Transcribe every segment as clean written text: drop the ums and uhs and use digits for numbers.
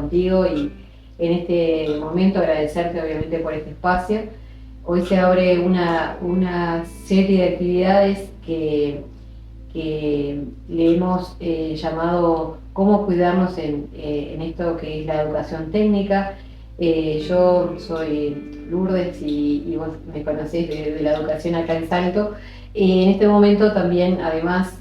contigo y en este momento agradecerte obviamente por este espacio. Hoy se abre una serie de actividades que le hemos llamado cómo cuidarnos en esto que es la educación técnica. Yo soy Lourdes y vos me conocés de la educación acá en Salto. En este momento también, además,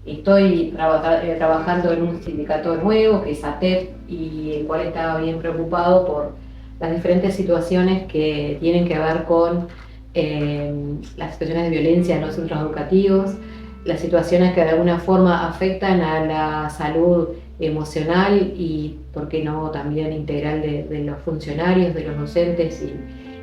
estoy trabajando en un sindicato nuevo que es ATEP y el cual estaba bien preocupado por las diferentes situaciones que tienen que ver con las situaciones de violencia en los centros educativos, las situaciones que de alguna forma afectan a la salud emocional y, por qué no, también integral de los funcionarios, de los docentes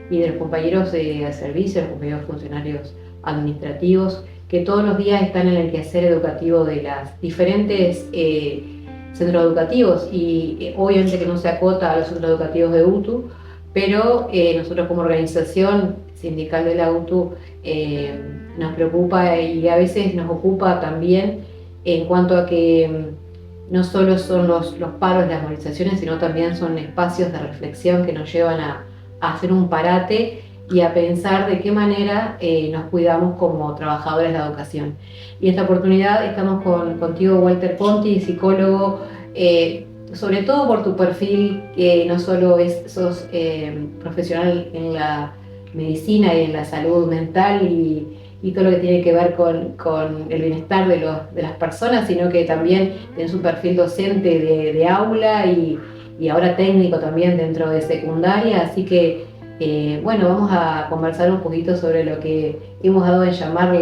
y de los compañeros de servicio, los compañeros funcionarios administrativos, que todos los días están en el quehacer educativo de las diferentes centros educativos y obviamente que no se acota a los centros educativos de UTU, pero nosotros como organización sindical de la UTU nos preocupa y a veces nos ocupa también en cuanto a que no solo son los paros, las movilizaciones, sino también son espacios de reflexión que nos llevan a hacer un parate y a pensar de qué manera nos cuidamos como trabajadores de la educación. Y esta oportunidad estamos contigo, Walter Ponti, psicólogo, sobre todo por tu perfil, que no solo sos profesional en la medicina y en la salud mental y todo lo que tiene que ver con el bienestar de las personas, sino que también tienes un perfil docente de aula y ahora técnico también dentro de secundaria, así que bueno, vamos a conversar un poquito sobre lo que hemos dado en llamar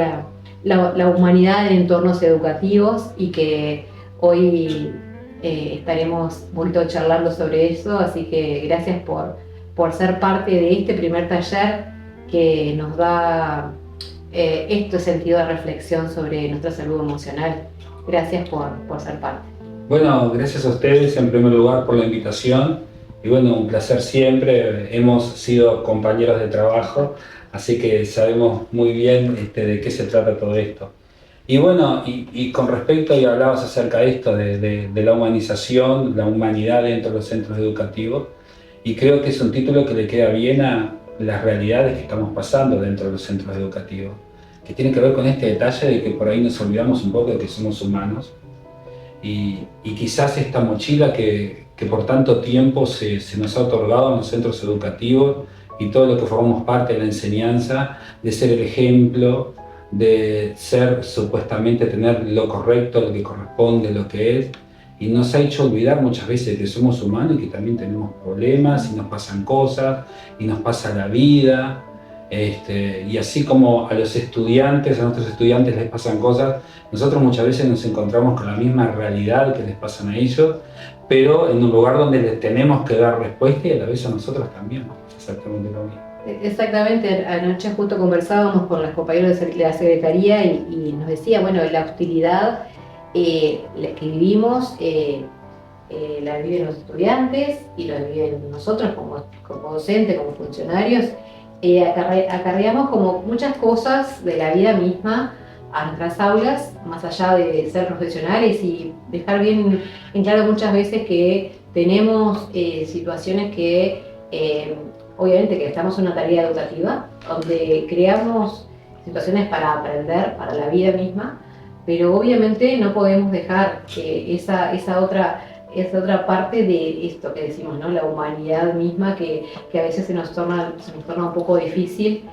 la humanidad en entornos educativos y que hoy estaremos un poquito charlando sobre eso, así que gracias por ser parte de este primer taller que nos da este sentido de reflexión sobre nuestra salud emocional. Gracias por ser parte. Bueno, gracias a ustedes en primer lugar por la invitación y bueno, un placer siempre. Hemos sido compañeros de trabajo, así que sabemos muy bien de qué se trata todo esto. Y bueno, y con respecto, y hablabas acerca de esto, de la humanización, la humanidad dentro de los centros educativos, y creo que es un título que le queda bien a las realidades que estamos pasando dentro de los centros educativos, que tiene que ver con este detalle de que por ahí nos olvidamos un poco de que somos humanos, y quizás esta mochila que por tanto tiempo se nos ha otorgado en los centros educativos y todo lo que formamos parte de la enseñanza, de ser el ejemplo, de ser supuestamente tener lo correcto, lo que corresponde, lo que es, y nos ha hecho olvidar muchas veces que somos humanos y que también tenemos problemas y nos pasan cosas y nos pasa la vida. Y así como a los estudiantes, a nuestros estudiantes les pasan cosas, nosotros muchas veces nos encontramos con la misma realidad que les pasan a ellos, pero en un lugar donde les tenemos que dar respuesta y a la vez a nosotros también, exactamente lo mismo. Exactamente, anoche justo conversábamos con los compañeros de la secretaría y nos decía, bueno, la hostilidad la que vivimos la viven los estudiantes y la viven nosotros como docentes, como funcionarios. Acarreamos como muchas cosas de la vida misma a nuestras aulas, más allá de ser profesionales y dejar bien en claro muchas veces que tenemos situaciones que obviamente que estamos en una tarea educativa donde creamos situaciones para aprender, para la vida misma, pero obviamente no podemos dejar que esa otra parte de esto que decimos, ¿no? La humanidad misma que a veces se nos torna un poco difícil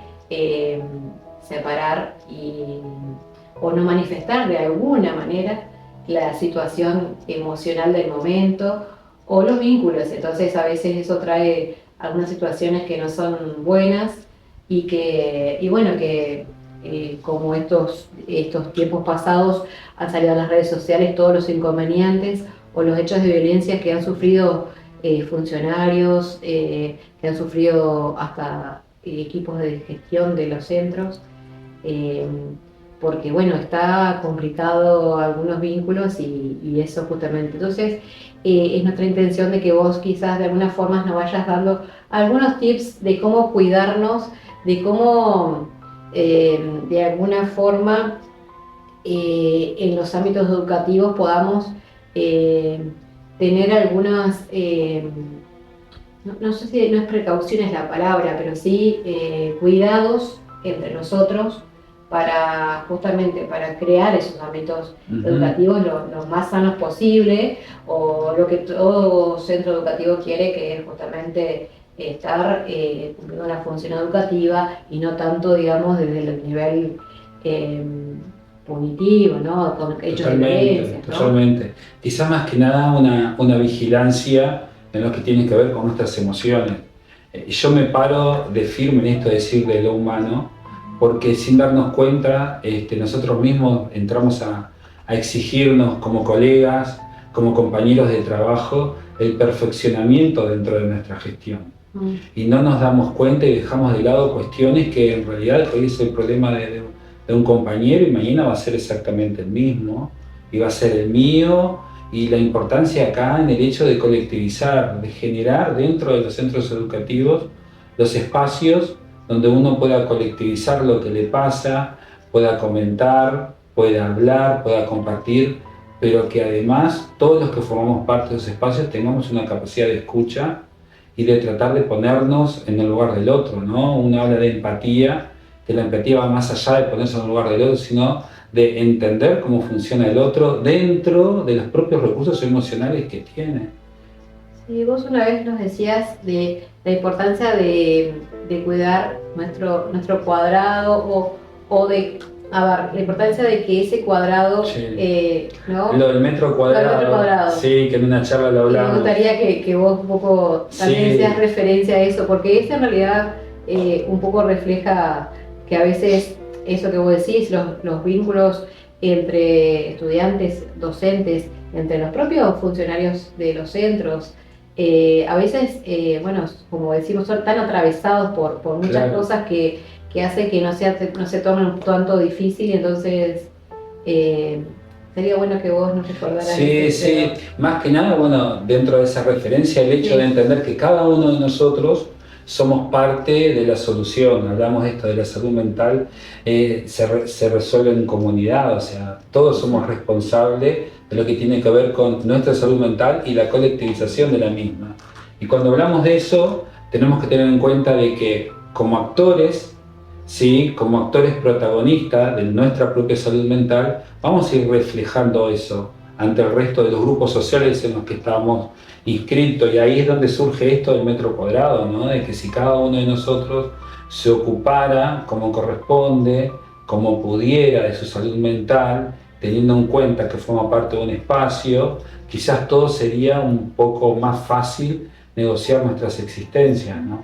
separar o no manifestar de alguna manera la situación emocional del momento o los vínculos. Entonces a veces eso trae algunas situaciones que no son buenas y bueno, que como estos tiempos pasados han salido a las redes sociales todos los inconvenientes o los hechos de violencia que han sufrido funcionarios, que han sufrido hasta equipos de gestión de los centros, porque bueno, está complicado algunos vínculos y eso justamente. Entonces es nuestra intención de que vos quizás de alguna forma nos vayas dando algunos tips de cómo cuidarnos, de cómo de alguna forma en los ámbitos educativos podamos tener algunas, no sé si no es precauciones la palabra, pero sí cuidados entre nosotros para justamente para crear esos ámbitos educativos lo más sanos posible, o lo que todo centro educativo quiere, que es justamente estar cumpliendo una función educativa y no tanto, digamos, desde el nivel punitivo, ¿no? Con hechos de violencia, ¿no? Totalmente. Quizás más que nada una vigilancia en lo que tiene que ver con nuestras emociones. Yo me paro de firme en esto de decir de lo humano, porque sin darnos cuenta, nosotros mismos entramos a exigirnos como colegas, como compañeros de trabajo, el perfeccionamiento dentro de nuestra gestión. Y no nos damos cuenta y dejamos de lado cuestiones que en realidad hoy es el problema de un compañero y mañana va a ser exactamente el mismo, y va a ser el mío, y la importancia acá en el hecho de colectivizar, de generar dentro de los centros educativos los espacios donde uno pueda colectivizar lo que le pasa, pueda comentar, pueda hablar, pueda compartir, pero que además todos los que formamos parte de esos espacios tengamos una capacidad de escucha y de tratar de ponernos en el lugar del otro, ¿no? Uno habla de empatía, que la empatía va más allá de ponerse en el lugar del otro, sino de entender cómo funciona el otro dentro de los propios recursos emocionales que tiene. Sí, vos una vez nos decías de la importancia de cuidar nuestro cuadrado o de, a ver, la importancia de que ese cuadrado, sí. ¿no? Lo del metro cuadrado. Lo del metro cuadrado. Sí, que en una charla lo hablamos. Me gustaría que vos un poco también seas referencia a eso, porque eso en realidad un poco refleja que a veces eso que vos decís, los vínculos entre estudiantes, docentes, entre los propios funcionarios de los centros, a veces, bueno, como decimos, son tan atravesados por muchas cosas que hace que no se torne un tanto difícil, entonces sería bueno que vos nos recordaras. Sí, más que nada, bueno, dentro de esa referencia, el hecho de entender que cada uno de nosotros somos parte de la solución. Hablamos de esto de la salud mental, se resuelve en comunidad, o sea, todos somos responsables de lo que tiene que ver con nuestra salud mental y la colectivización de la misma. Y cuando hablamos de eso, tenemos que tener en cuenta de que como actores, ¿sí? Como actores protagonistas de nuestra propia salud mental, vamos a ir reflejando eso ante el resto de los grupos sociales en los que estamos inscritos, y ahí es donde surge esto del metro cuadrado, ¿no? De que si cada uno de nosotros se ocupara como corresponde, como pudiera, de su salud mental, teniendo en cuenta que forma parte de un espacio, quizás todo sería un poco más fácil negociar nuestras existencias, ¿no?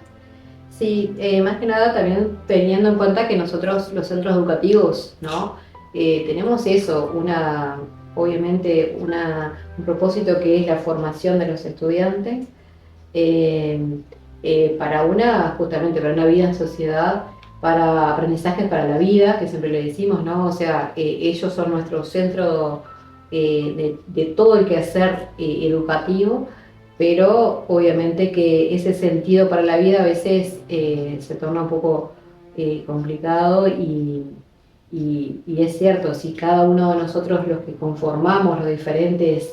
Sí, más que nada también teniendo en cuenta que nosotros, los centros educativos, ¿no? Tenemos eso, obviamente un propósito que es la formación de los estudiantes justamente para una vida en sociedad, para aprendizajes para la vida, que siempre le decimos, ¿no? O sea, ellos son nuestro centro de todo el quehacer educativo, pero obviamente que ese sentido para la vida a veces se torna un poco complicado y es cierto, si cada uno de nosotros, los que conformamos las diferentes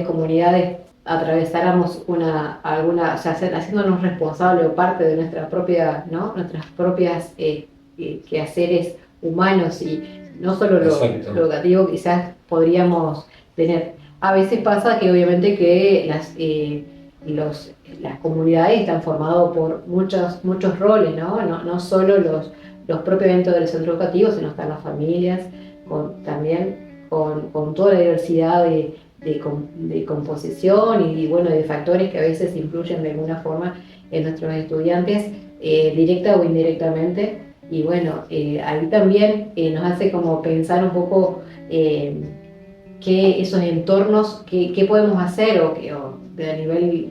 comunidades, atravesáramos haciéndonos responsables o parte de nuestra propia, ¿no? Nuestras propias quehaceres humanos, y no solo lo educativo, quizás podríamos tener. A veces pasa que obviamente que las comunidades están formadas por muchos roles, ¿no? No solo los propios eventos del centro educativo, sino están las familias, también con toda la diversidad de composición y bueno, de factores que a veces influyen de alguna forma en nuestros estudiantes, directa o indirectamente. Y bueno, ahí también nos hace como pensar un poco que esos entornos, qué podemos hacer o de a nivel,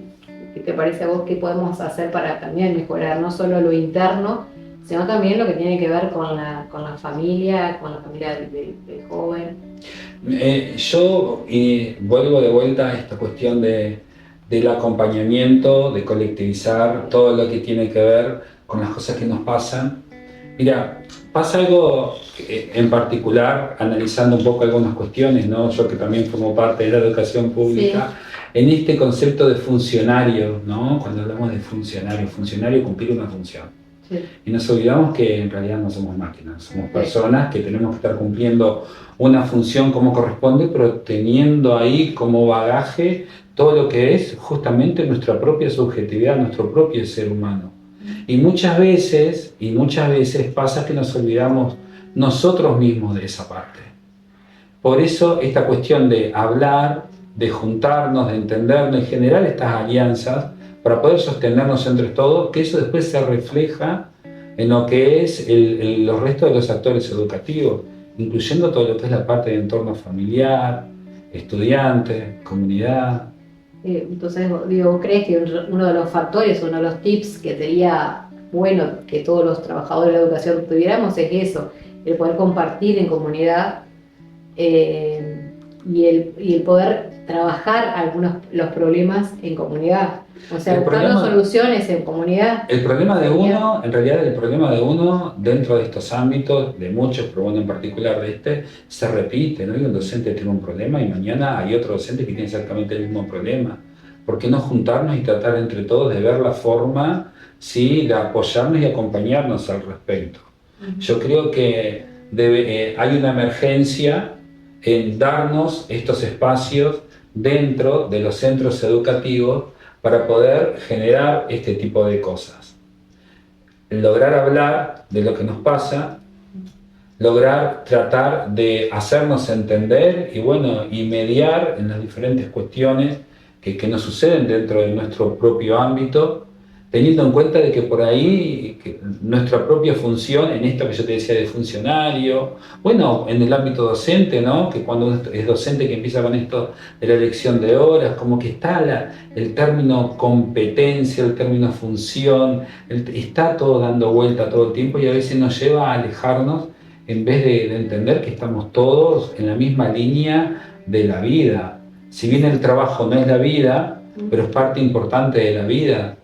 ¿qué te parece a vos? ¿Qué podemos hacer para también mejorar no solo lo interno, sino también lo que tiene que ver con la familia, del joven? Yo vuelvo de vuelta a esta cuestión del acompañamiento, de colectivizar todo lo que tiene que ver con las cosas que nos pasan. Mira, Pasa algo en particular, analizando un poco algunas cuestiones, ¿no? Yo que también formo parte de la educación pública, sí, en este concepto de funcionario, ¿no? Cuando hablamos de funcionario cumplir una función. Sí. Y nos olvidamos que en realidad no somos máquinas, somos personas que tenemos que estar cumpliendo una función como corresponde, pero teniendo ahí como bagaje todo lo que es justamente nuestra propia subjetividad, nuestro propio ser humano. Y muchas veces pasa que nos olvidamos nosotros mismos de esa parte. Por eso esta cuestión de hablar, de juntarnos, de entendernos y generar estas alianzas para poder sostenernos entre todos, que eso después se refleja en lo que es los restos de los actores educativos, incluyendo todo lo que es la parte de entorno familiar, estudiantes, comunidad. Entonces, digo, ¿crees que uno de los factores, uno de los tips que sería bueno que todos los trabajadores de la educación tuviéramos es eso, el poder compartir en comunidad y el poder trabajar los problemas en comunidad? O sea, buscando soluciones en comunidad. El problema de uno, en realidad el problema de uno dentro de estos ámbitos, de muchos, pero bueno, en particular de este, se repite, ¿no? Y un docente tiene un problema y mañana hay otro docente que tiene exactamente el mismo problema. ¿Por qué no juntarnos y tratar entre todos de ver la forma, sí, de apoyarnos y acompañarnos al respecto? Yo creo que hay una emergencia en darnos estos espacios dentro de los centros educativos para poder generar este tipo de cosas. Lograr hablar de lo que nos pasa, lograr tratar de hacernos entender y mediar en las diferentes cuestiones que nos suceden dentro de nuestro propio ámbito, teniendo en cuenta de que por ahí nuestra propia función, en esto que yo te decía de funcionario, en el ámbito docente, ¿no? Que cuando uno es docente que empieza con esto de la elección de horas, como que está el término competencia, el término función, está todo dando vuelta todo el tiempo y a veces nos lleva a alejarnos en vez de entender que estamos todos en la misma línea de la vida. Si bien el trabajo no es la vida, pero es parte importante de la vida.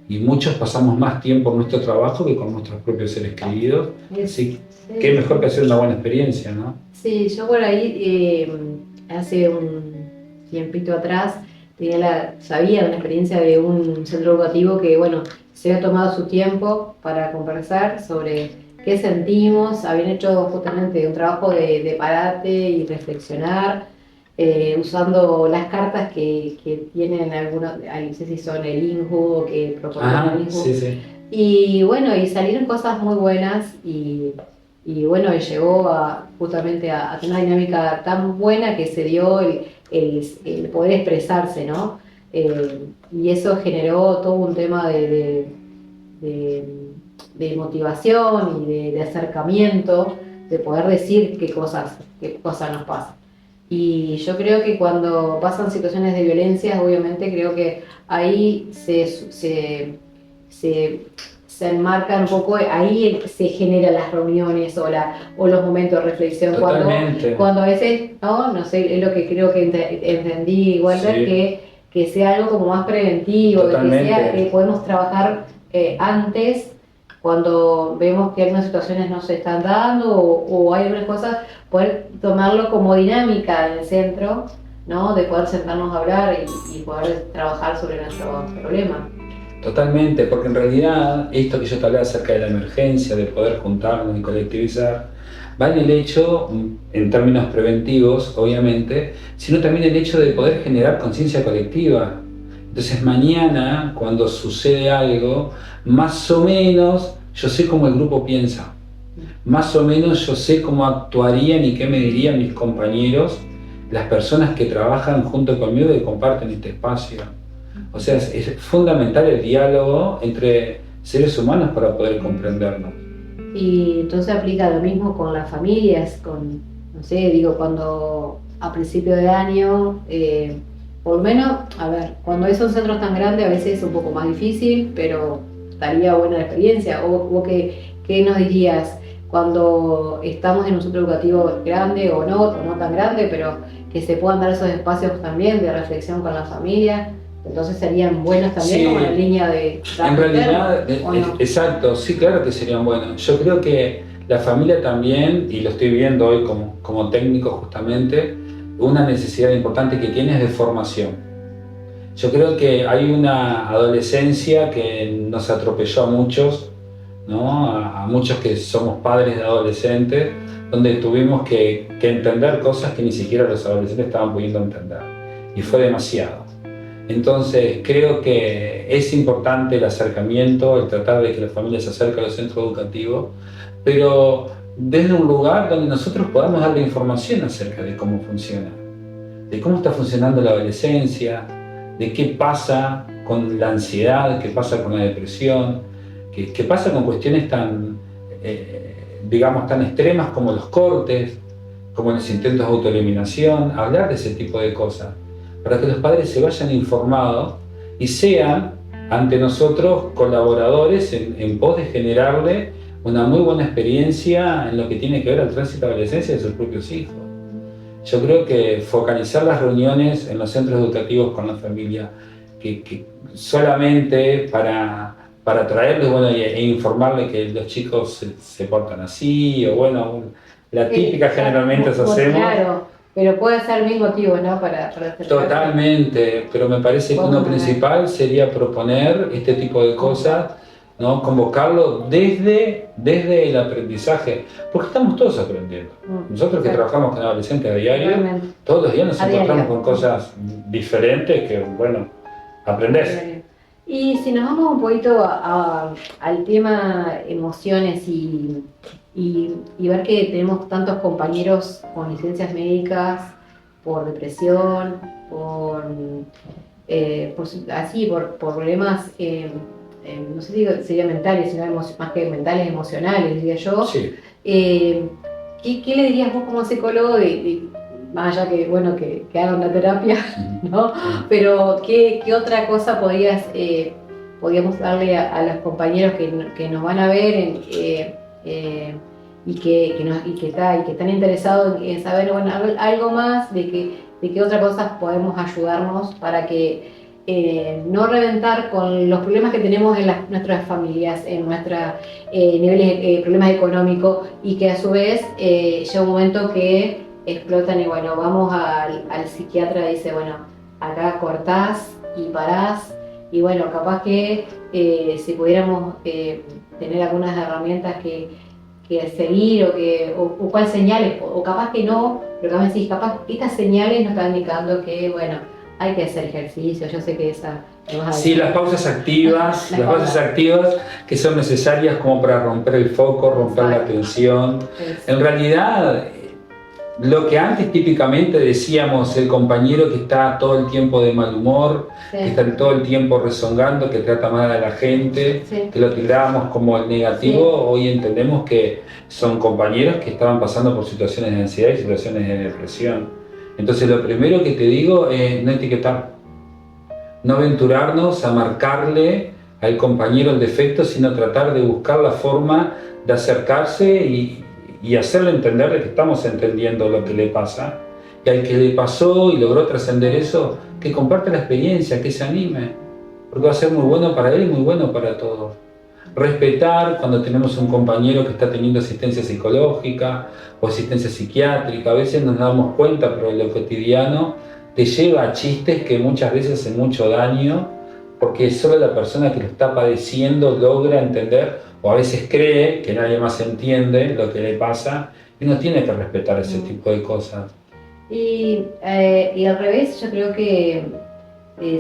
Y muchos pasamos más tiempo en nuestro trabajo que con nuestros propios seres queridos. Así que qué mejor que hacer una buena experiencia, ¿no? Sí, yo por ahí, hace un tiempito atrás, sabía de una experiencia de un centro educativo que, se había tomado su tiempo para conversar sobre qué sentimos. Habían hecho justamente un trabajo de parate y reflexionar, usando las cartas que tienen algunos, no sé si son el INJU o que proponen el INJU. Sí, sí. Y salieron cosas muy buenas y llegó justamente a una dinámica tan buena que se dio el poder expresarse, ¿no? Y eso generó todo un tema de motivación y de acercamiento, de poder decir qué cosas nos pasan. Y yo creo que cuando pasan situaciones de violencia, obviamente creo que ahí se enmarcan un poco, ahí se generan las reuniones o los momentos de reflexión. Cuando a veces, no sé, es lo que creo que entendí, Walter, sí, que sea algo como más preventivo, que podemos trabajar antes, cuando vemos que algunas situaciones no se están dando o hay algunas cosas, poder tomarlo como dinámica en el centro, ¿no? De poder sentarnos a hablar y poder trabajar sobre nuestro problema. Totalmente, porque en realidad esto que yo te hablaba acerca de la emergencia, de poder juntarnos y colectivizar, va en el hecho, en términos preventivos, obviamente, sino también el hecho de poder generar conciencia colectiva. Entonces mañana, cuando sucede algo, más o menos yo sé cómo el grupo piensa, más o menos yo sé cómo actuarían y qué me dirían mis compañeros, las personas que trabajan junto conmigo y comparten este espacio. O sea, es fundamental el diálogo entre seres humanos para poder comprendernos. Y entonces aplica lo mismo con las familias, no sé, cuando a principio de año, por lo menos, cuando son centros tan grandes a veces es un poco más difícil, pero estaría buena la experiencia. O ¿qué nos dirías cuando estamos en un centro educativo grande o no tan grande, pero que se puedan dar esos espacios también de reflexión con la familia? Entonces serían buenos también, sí, como en la línea de... En realidad, exacto, sí, claro que serían buenos. Yo creo que la familia también, y lo estoy viendo hoy como técnico justamente, una necesidad importante que tiene es de formación. Yo creo que hay una adolescencia que nos atropelló a muchos, ¿no? A muchos que somos padres de adolescentes, donde tuvimos que entender cosas que ni siquiera los adolescentes estaban pudiendo entender. Y fue demasiado. Entonces creo que es importante el acercamiento, el tratar de que la familia se acerque a los centros educativos, pero desde un lugar donde nosotros podamos darle información acerca de cómo funciona, de cómo está funcionando la adolescencia, de qué pasa con la ansiedad, qué pasa con la depresión, qué pasa con cuestiones tan, digamos, tan extremas como los cortes, como los intentos de autoeliminación, hablar de ese tipo de cosas, para que los padres se vayan informados y sean ante nosotros colaboradores en pos de generarle una muy buena experiencia en lo que tiene que ver al tránsito de la adolescencia de sus propios hijos. Yo creo que focalizar las reuniones en los centros educativos con la familia, que solamente para traerles, bueno, e informarles que los chicos se portan así, o bueno, la típica generalmente hacemos. Claro, pero puede ser el mismo motivo, ¿no? Para hacer. Totalmente, pero me parece que uno principal sería proponer este tipo de cosas, ¿no? Convocarlo desde el aprendizaje, porque estamos todos aprendiendo. Nosotros que trabajamos con adolescentes a diario, todos los días nos encontramos con cosas diferentes que, bueno, aprendés. Y si nos vamos un poquito al tema emociones y ver que tenemos tantos compañeros con licencias médicas por depresión, por problemas, no sé si serían mentales, sino más que mentales, emocionales, diría yo. Sí. ¿Qué le dirías vos como psicólogo más allá que, bueno, que hagan una terapia, ¿no? Pero ¿qué otra cosa podríamos darle a los compañeros que nos van a ver y que están interesados en saber, bueno, algo más de qué otras cosas podemos ayudarnos para que no reventar con los problemas que tenemos en nuestras familias, en nuestros niveles, problemas económicos, y que a su vez llega un momento que explotan y bueno, vamos al psiquiatra y dice, bueno, acá cortás y parás, y bueno, capaz que si pudiéramos tener algunas herramientas que seguir o cuáles señales, o capaz que no, pero capaz decís, capaz que estas señales nos están indicando que, bueno, hay que hacer ejercicio. Yo sé que esa... Sí, las pausas activas, las pausas activas que son necesarias como para romper el foco, romper la tensión. En realidad, lo que antes típicamente decíamos, el compañero que está todo el tiempo de mal humor, que está todo el tiempo rezongando, que trata mal a la gente, que lo tirábamos como el negativo, hoy entendemos que son compañeros que estaban pasando por situaciones de ansiedad y situaciones de depresión. Entonces lo primero que te digo es no etiquetar, no aventurarnos a marcarle al compañero el defecto, sino tratar de buscar la forma de acercarse y hacerle entender de que estamos entendiendo lo que le pasa. Y al que le pasó y logró trascender eso, que comparte la experiencia, que se anime, porque va a ser muy bueno para él y muy bueno para todos. Respetar cuando tenemos un compañero que está teniendo asistencia psicológica o asistencia psiquiátrica. A veces nos damos cuenta, pero en lo cotidiano te lleva a chistes que muchas veces hacen mucho daño, porque solo la persona que lo está padeciendo logra entender, o a veces cree que nadie más entiende lo que le pasa, y uno tiene que respetar ese tipo de cosas. Y al revés, yo creo que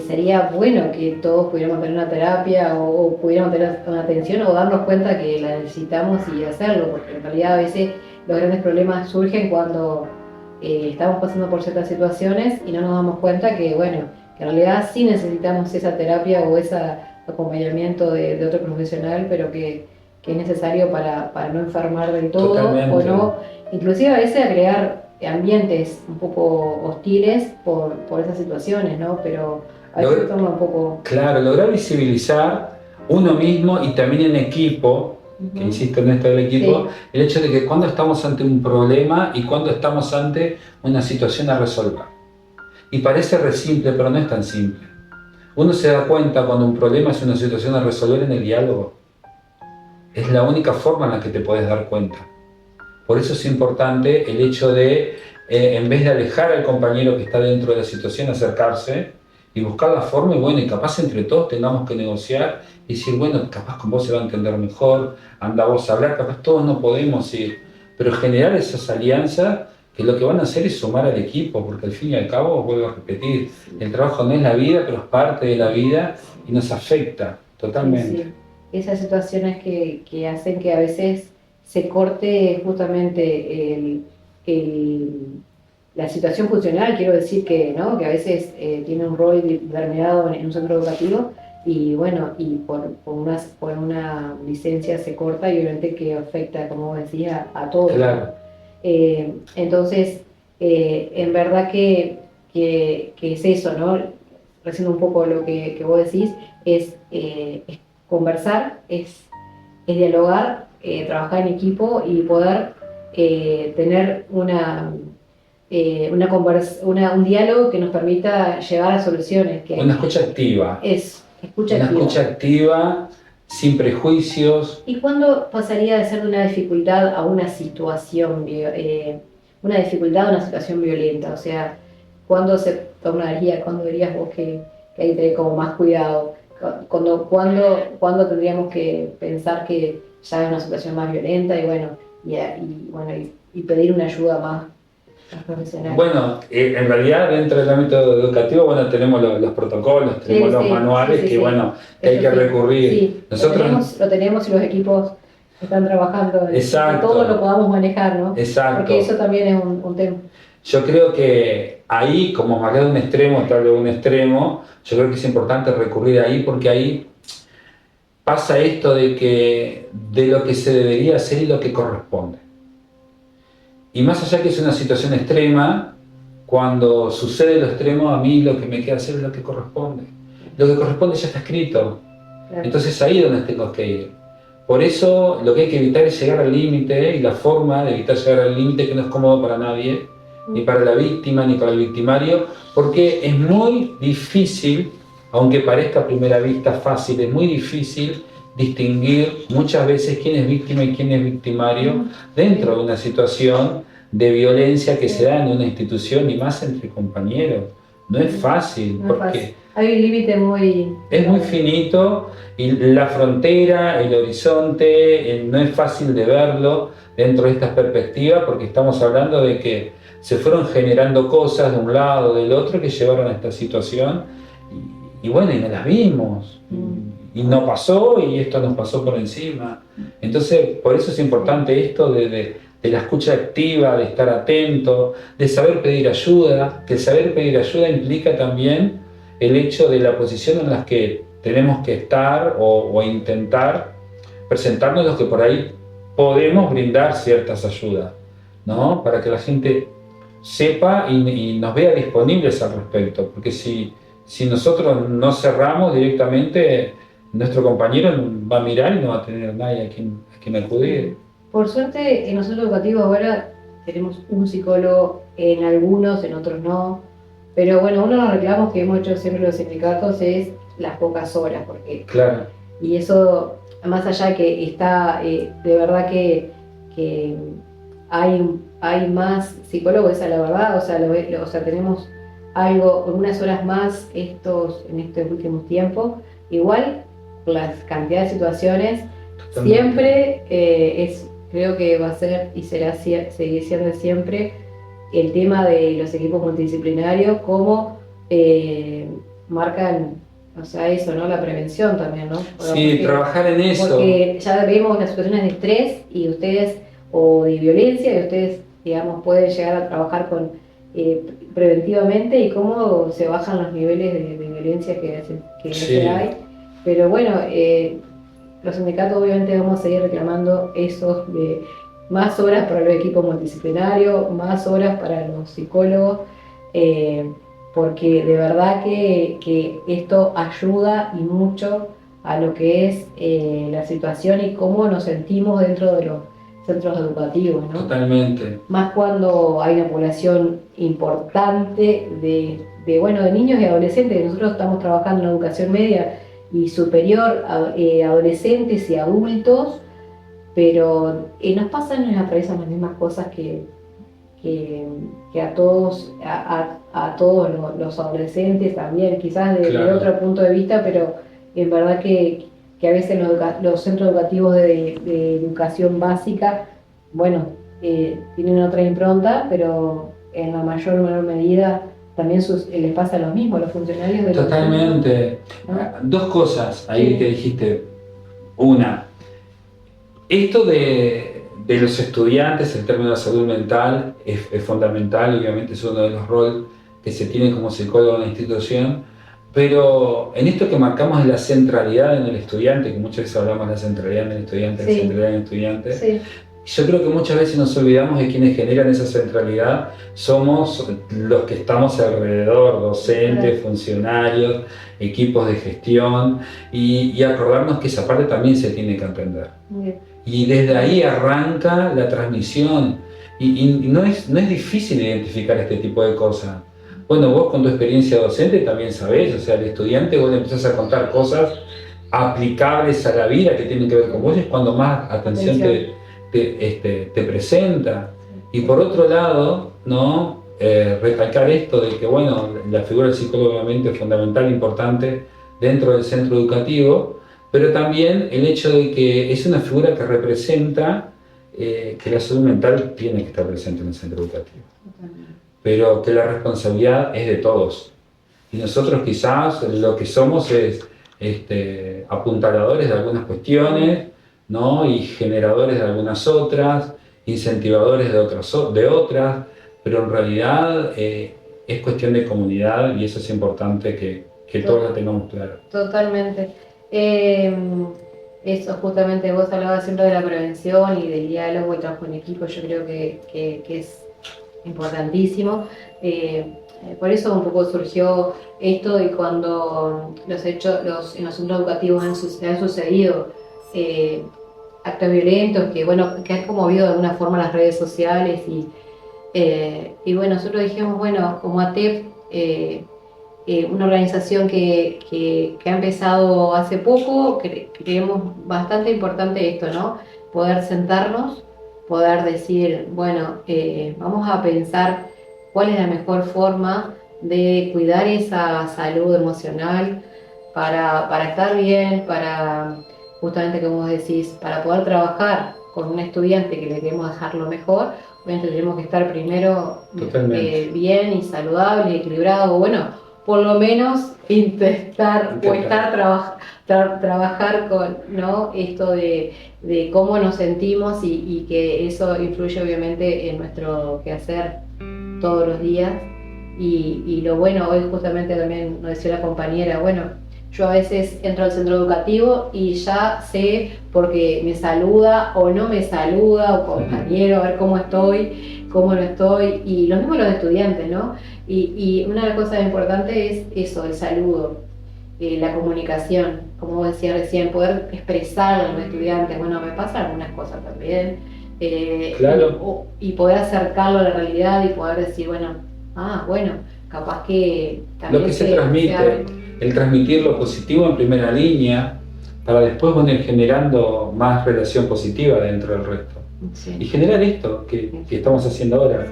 sería bueno que todos pudiéramos tener una terapia o pudiéramos tener una atención o darnos cuenta que la necesitamos y hacerlo, porque en realidad a veces los grandes problemas surgen cuando estamos pasando por ciertas situaciones y no nos damos cuenta que, bueno, que en realidad sí necesitamos esa terapia o ese acompañamiento de otro profesional, pero que es necesario para no enfermar del todo. Totalmente. O no, inclusive a veces crear ambientes un poco hostiles por esas situaciones, ¿no? Pero a veces toma un poco... Claro, lograr visibilizar uno mismo y también en equipo, que insisto en esto del equipo, el hecho de que cuando estamos ante un problema y cuando estamos ante una situación a resolver. Y parece re simple, pero no es tan simple. Uno se da cuenta cuando un problema es una situación a resolver en el diálogo. Es la única forma en la que te puedes dar cuenta. Por eso es importante el hecho de, en vez de alejar al compañero que está dentro de la situación, acercarse y buscar la forma, y bueno, y capaz entre todos tengamos que negociar y decir, bueno, capaz con vos se va a entender mejor, anda vos a hablar, capaz todos no podemos ir, pero generar esas alianzas que lo que van a hacer es sumar al equipo, porque al fin y al cabo, vuelvo a repetir, el trabajo no es la vida, pero es parte de la vida y nos afecta totalmente. Sí. Esas situaciones que hacen que a veces se corte justamente la situación funcional, quiero decir que, ¿no? Que a veces tiene un rol determinado en un centro educativo y bueno, y por una licencia se corta y obviamente que afecta, como decía, a todos. Claro. Entonces, en verdad que es eso, ¿no? Haciendo un poco lo que vos decís, es conversar, es dialogar, trabajar en equipo y poder tener un diálogo que nos permita llegar a soluciones. Una escucha activa. Es escucha una activa. Escucha activa, sin prejuicios. ¿Y cuándo pasaría de ser de una dificultad a una situación, una dificultad a una situación violenta? O sea, ¿cuándo se tornaría, cuándo dirías vos que hay que tener como más cuidado? ¿Cuándo tendríamos que pensar que ya es una situación más violenta y y pedir una ayuda más profesional? Bueno, en realidad dentro del ámbito educativo, bueno, tenemos los protocolos, tenemos los manuales que bueno, que hay que recurrir. Sí, nosotros lo tenemos y los equipos están trabajando en que todo lo podamos manejar, ¿no? Exacto. Porque eso también es un tema. Yo creo que ahí, como más de un extremo, tal vez un extremo, yo creo que es importante recurrir ahí porque ahí pasa esto de lo que se debería hacer y lo que corresponde. Y más allá que es una situación extrema, cuando sucede lo extremo, a mí lo que me queda hacer es lo que corresponde. Lo que corresponde ya está escrito. Claro. Entonces ahí es donde tengo que ir. Por eso lo que hay que evitar es llegar al límite, y la forma de evitar llegar al límite que no es cómodo para nadie, ni para la víctima, ni para el victimario, porque es muy difícil, aunque parezca a primera vista fácil, es muy difícil distinguir muchas veces quién es víctima y quién es victimario dentro de una situación de violencia que se da en una institución y más entre compañeros. No es fácil, porque hay un límite es muy finito y la frontera, el horizonte, no es fácil de verlo dentro de estas perspectivas, porque estamos hablando de que se fueron generando cosas de un lado o del otro que llevaron a esta situación y bueno, y no las vimos. Y no pasó, y esto nos pasó por encima. Entonces, por eso es importante esto de la escucha activa, de estar atento, de saber pedir ayuda, que el saber pedir ayuda implica también el hecho de la posición en la que tenemos que estar o intentar presentarnos los que por ahí podemos brindar ciertas ayudas, ¿no? Para que la gente sepa y nos vea disponibles al respecto, porque si nosotros no cerramos directamente, nuestro compañero va a mirar y no va a tener nadie a quien acudir. Por suerte, en los centros educativos ahora tenemos un psicólogo, en algunos, en otros no. Pero bueno, uno de los reclamos que hemos hecho siempre los sindicatos es las pocas horas, porque claro. Y eso, más allá de que está, de verdad que hay más psicólogos, esa es la verdad, o sea, tenemos unas horas más en estos últimos tiempos. Igual, las cantidad de situaciones, totalmente. Siempre creo que va a ser y seguir siendo siempre el tema de los equipos multidisciplinarios, como marcan, o sea, eso, ¿no? La prevención también, ¿no? Sí, trabajar en eso. Porque ya vemos las situaciones de estrés o de violencia, y ustedes, digamos, pueden llegar a trabajar preventivamente, y cómo se bajan los niveles de violencia que hay. Pero bueno, los sindicatos obviamente vamos a seguir reclamando eso de más horas para los equipos multidisciplinarios, más horas para los psicólogos, porque de verdad que esto ayuda y mucho a lo que es la situación y cómo nos sentimos dentro de los centros educativos, ¿no? Totalmente. Más cuando hay una población importante de niños y adolescentes. Nosotros estamos trabajando en educación media y superior, adolescentes y adultos, pero nos pasan y nos atraviesan las mismas cosas que a todos, a todos los adolescentes también, quizás de otro punto de vista, pero en verdad que a veces los centros educativos de educación básica, bueno, tienen otra impronta, pero en la mayor o menor medida también les pasa lo mismo a los funcionarios de Totalmente. ¿no? Dos cosas ahí que dijiste. Una, esto de los estudiantes en términos de salud mental es fundamental, obviamente es uno de los roles que se tiene como psicólogo en la institución, pero en esto que marcamos de la centralidad en el estudiante, que muchas veces hablamos de la centralidad en el estudiante, la centralidad en el estudiante, yo creo que muchas veces nos olvidamos de quienes generan esa centralidad, somos los que estamos alrededor, docentes, funcionarios, equipos de gestión, y acordarnos que esa parte también se tiene que aprender. Y desde ahí arranca la transmisión, y no es difícil identificar este tipo de cosas. Bueno, vos con tu experiencia docente también sabés, o sea, al estudiante vos le empezás a contar cosas aplicables a la vida que tienen que ver con vos, es cuando más atención te presenta. Y por otro lado, ¿no? Recalcar esto de que, bueno, la figura del psicólogo obviamente es fundamental e importante dentro del centro educativo, pero también el hecho de que es una figura que representa que la salud mental tiene que estar presente en el centro educativo, pero que la responsabilidad es de todos. Y nosotros quizás lo que somos es apuntaladores de algunas cuestiones, ¿no? Y generadores de algunas otras, incentivadores de otras, pero en realidad es cuestión de comunidad y eso es importante que todos lo tengamos claro. Totalmente. Eso justamente vos hablabas siempre de la prevención y del diálogo y trabajo en equipo, yo creo que es importantísimo. Por eso un poco surgió esto y cuando en los centros educativos han sucedido actos violentos que han conmovido de alguna forma las redes sociales y bueno, nosotros dijimos, bueno, como ATEP, una organización que ha empezado hace poco, creemos bastante importante esto, ¿no? Poder sentarnos, poder decir, bueno, vamos a pensar cuál es la mejor forma de cuidar esa salud emocional para estar bien, para justamente como vos decís, para poder trabajar con un estudiante que le queremos dejar lo mejor, obviamente tenemos que estar primero bien y saludable, equilibrado, bueno, por lo menos intentar trabajar con, ¿no? Esto de cómo nos sentimos y que eso influye obviamente en nuestro quehacer todos los días. Y lo bueno, hoy justamente también nos decía la compañera, bueno, yo a veces entro al centro educativo y ya sé porque me saluda o no me saluda, o compañero, a ver cómo estoy, cómo no estoy, y lo mismo los estudiantes, ¿no? Y una de las cosas importantes es eso, el saludo, la comunicación, como vos decías recién, poder expresar a los estudiantes, bueno, me pasan algunas cosas también, claro. y poder acercarlo a la realidad y poder decir, bueno, capaz que también lo que se transmite, el transmitir lo positivo en primera línea, para después ir generando más relación positiva dentro del resto. Sí. Y generar esto que estamos haciendo ahora,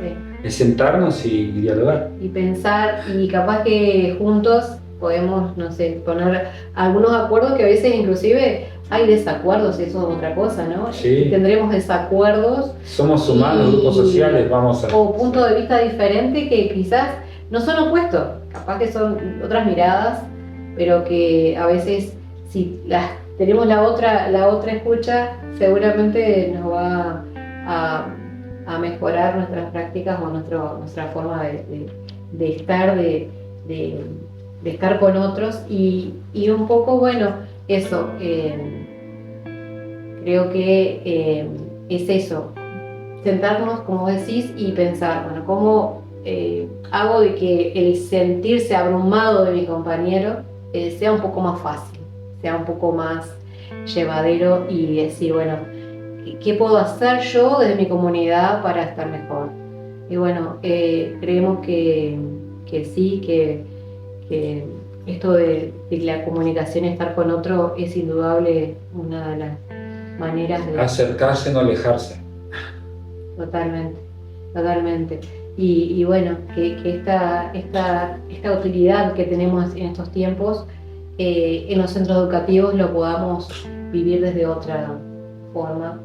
es sentarnos y dialogar. Y pensar, y capaz que juntos podemos, no sé, poner algunos acuerdos que a veces inclusive hay desacuerdos, eso es otra cosa, ¿no? Sí. Y tendremos desacuerdos. Somos humanos, grupos sociales, o puntos de vista diferentes que quizás no son opuestos, capaz que son otras miradas, pero que a veces si tenemos la otra escucha, seguramente nos va a mejorar nuestras prácticas o nuestra forma de estar, de estar con otros y un poco, bueno, eso, creo que es eso, sentarnos, como decís, y pensar, bueno, ¿cómo hago de que el sentirse abrumado de mi compañero sea un poco más fácil, sea un poco más llevadero y decir, bueno, ¿qué puedo hacer yo desde mi comunidad para estar mejor? Y bueno, creemos que sí, que esto de la comunicación y estar con otro es indudable una maneras de... Acercarse, no alejarse. Totalmente, totalmente. Y bueno, que esta utilidad que tenemos en estos tiempos en los centros educativos lo podamos vivir desde otra forma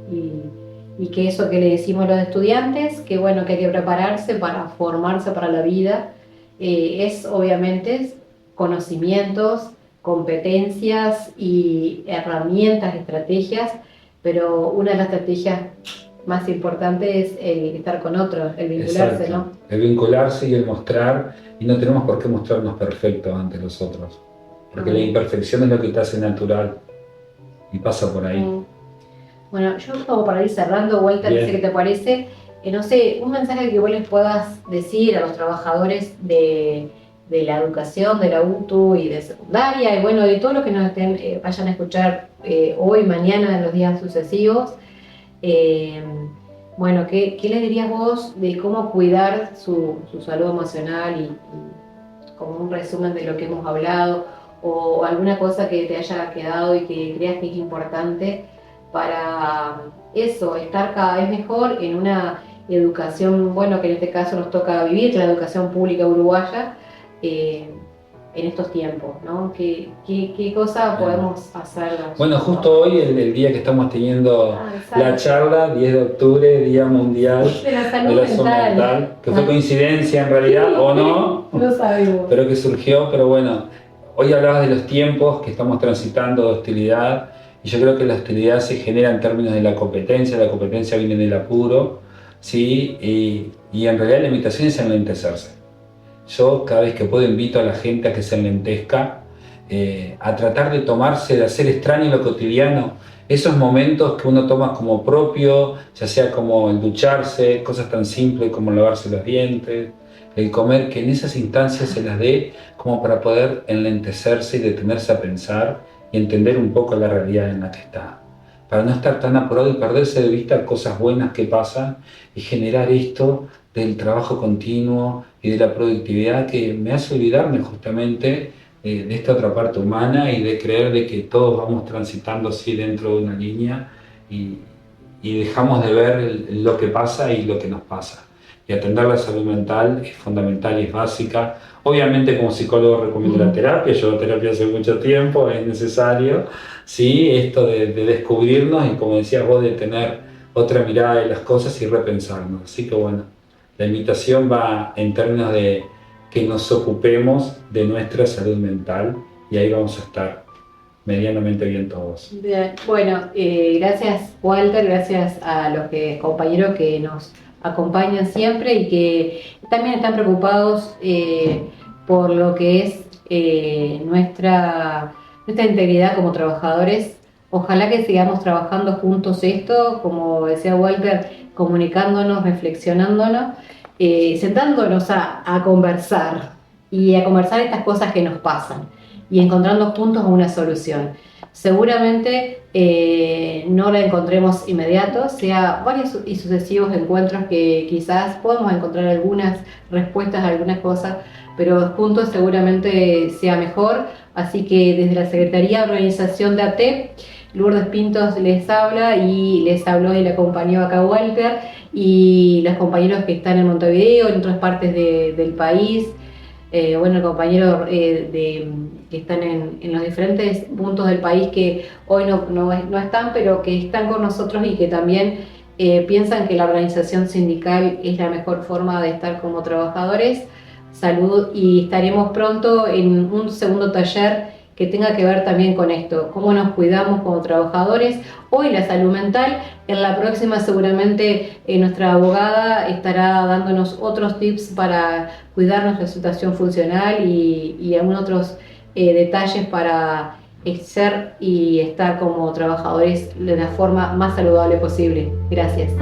y que eso que le decimos a los estudiantes, que bueno, que hay que prepararse para formarse para la vida, es obviamente conocimientos, competencias y herramientas, estrategias, pero una de las estrategias más importantes es el estar con otros, el vincularse, Exacto. ¿no? El vincularse y el mostrar, y no tenemos por qué mostrarnos perfectos ante los otros, porque la imperfección es lo que te hace natural y pasa por ahí. Bueno, yo como para ir cerrando, Walter, no sé qué te parece, no sé, un mensaje que vos les puedas decir a los trabajadores de la educación, de la UTU y de secundaria, y bueno, de todo lo que nos vayan a escuchar hoy, mañana, en los días sucesivos. Bueno, ¿qué les dirías vos de cómo cuidar su salud emocional y como un resumen de lo que hemos hablado o alguna cosa que te haya quedado y que creas que es importante para eso, estar cada vez mejor en una educación, bueno, que en este caso nos toca vivir, la educación pública uruguaya, en estos tiempos, ¿no? ¿Qué cosa podemos hacer? Bueno, justo hoy, el día que estamos teniendo la charla, 10 de octubre, Día Mundial de la Salud Mental, que fue coincidencia en realidad, sí, o no, no sabemos, pero que surgió, pero bueno, hoy hablabas de los tiempos que estamos transitando de hostilidad, y yo creo que la hostilidad se genera en términos de la competencia viene del apuro, ¿sí? Y en realidad la invitación es enlentecerse. Yo cada vez que puedo invito a la gente a que se enlentezca, a tratar de tomarse, de hacer extraño lo cotidiano, esos momentos que uno toma como propio, ya sea como el ducharse, cosas tan simples como lavarse los dientes, el comer, que en esas instancias se las dé como para poder enlentecerse y detenerse a pensar y entender un poco la realidad en la que está, para no estar tan apurado y perderse de vista cosas buenas que pasan y generar esto del trabajo continuo y de la productividad que me hace olvidarme justamente de esta otra parte humana y de creer de que todos vamos transitando así dentro de una línea y dejamos de ver lo que pasa y lo que nos pasa. Y atender la salud mental es fundamental y es básica. Obviamente como psicólogo recomiendo la terapia, yo hago terapia hace mucho tiempo, es necesario, ¿sí? Esto de descubrirnos y como decías vos, de tener otra mirada de las cosas y repensarnos. Así que bueno, la invitación va en términos de que nos ocupemos de nuestra salud mental y ahí vamos a estar medianamente bien todos. Bien. Bueno, gracias Walter, gracias a los compañeros que nos acompañan siempre y que también están preocupados por lo que es nuestra integridad como trabajadores. Ojalá que sigamos trabajando juntos esto, como decía Walter, comunicándonos, reflexionándonos, sentándonos a conversar y a conversar estas cosas que nos pasan y encontrando juntos una solución. Seguramente no la encontremos inmediato, sea varios y sucesivos encuentros que quizás podamos encontrar algunas respuestas a algunas cosas, pero juntos seguramente sea mejor. Así que desde la Secretaría de Organización de ATEP, Lourdes Pintos les habla y les habló y le acompañó acá Walter y los compañeros que están en Montevideo, en otras partes del país. Bueno, el compañero que están en los diferentes puntos del país que hoy no están, pero que están con nosotros y que también piensan que la organización sindical es la mejor forma de estar como trabajadores. Salud, y estaremos pronto en un segundo taller que tenga que ver también con esto, cómo nos cuidamos como trabajadores. Hoy la salud mental, en la próxima seguramente nuestra abogada estará dándonos otros tips para cuidar nuestra situación funcional y algunos otros detalles para ser y estar como trabajadores de la forma más saludable posible. Gracias.